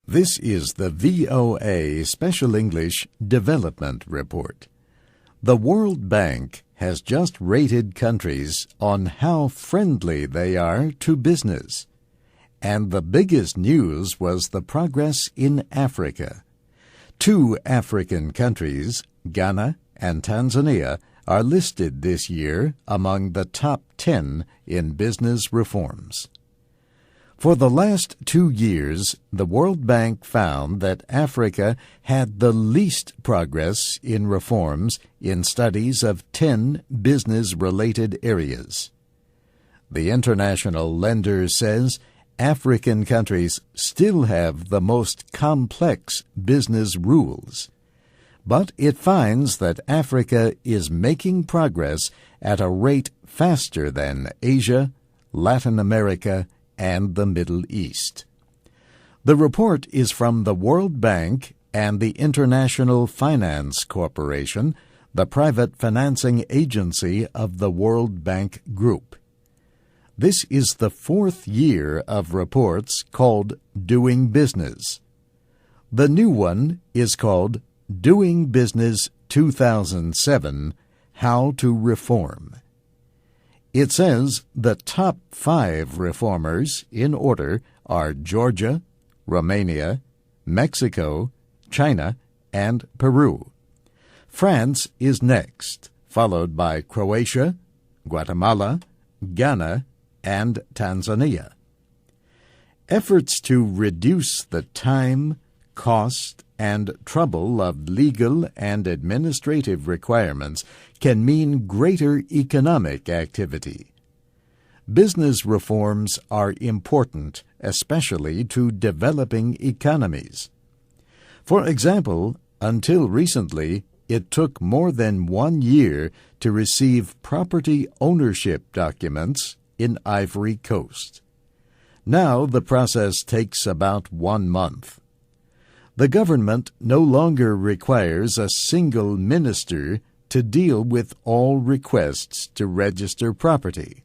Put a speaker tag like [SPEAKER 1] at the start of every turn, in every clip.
[SPEAKER 1] This is the VOA Special English Development Report. The World Bank has just rated countries on how friendly they are to business. And the biggest news was the progress in Africa. 2 African countries, Ghana and Tanzania, are listed this year among the top 10 in business reforms. For the last 2 years, the World Bank found that Africa had the least progress in reforms in studies of 10 business-related areas. The international lender says African countries still have the most complex business rules, but it finds that Africa is making progress at a rate faster than Asia, Latin America, and the Middle East. The report is from the World Bank and the International Finance Corporation, the private financing agency of the World Bank Group. This is the 4th year of reports called Doing Business. The new one is called Doing Business 2007, How to Reform. It says the top 5 reformers in order are Georgia, Romania, Mexico, China, and Peru. France is next, followed by Croatia, Guatemala, Ghana, and Tanzania. Efforts to reduce the time, cost, and trouble of legal and administrative requirements can mean greater economic activity. Business reforms are important, especially to developing economies. For example, until recently, it took more than 1 year to receive property ownership documents in Ivory Coast. Now the process takes about 1 month. The government no longer requires a single minister to deal with all requests to register property.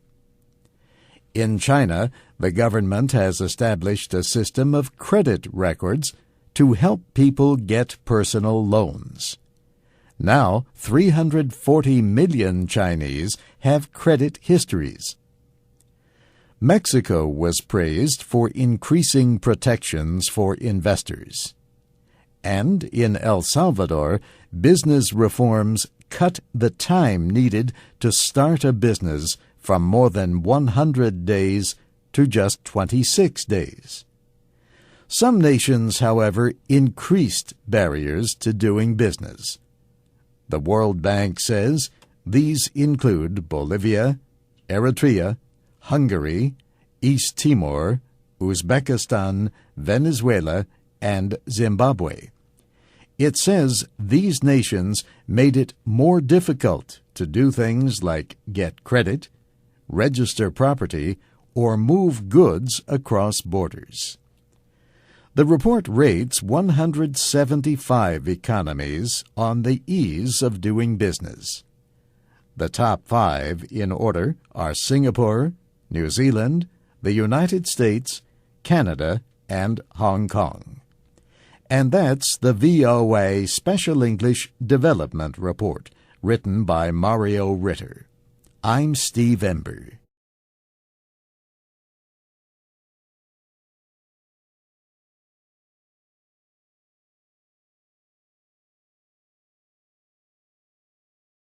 [SPEAKER 1] In China, the government has established a system of credit records to help people get personal loans. Now, 340 million Chinese have credit histories. Mexico was praised for increasing protections for investors. And in El Salvador, business reforms cut the time needed to start a business from more than 100 days to just 26 days. Some nations, however, increased barriers to doing business. The World Bank says these include Bolivia, Eritrea, Hungary, East Timor, Uzbekistan, Venezuela, and Zimbabwe. It says these nations made it more difficult to do things like get credit, register property, or move goods across borders. The report rates 175 economies on the ease of doing business. The top 5 in order are Singapore, New Zealand, the United States, Canada, and Hong Kong. And that's the VOA Special English Development Report, written by Mario Ritter. I'm Steve Ember.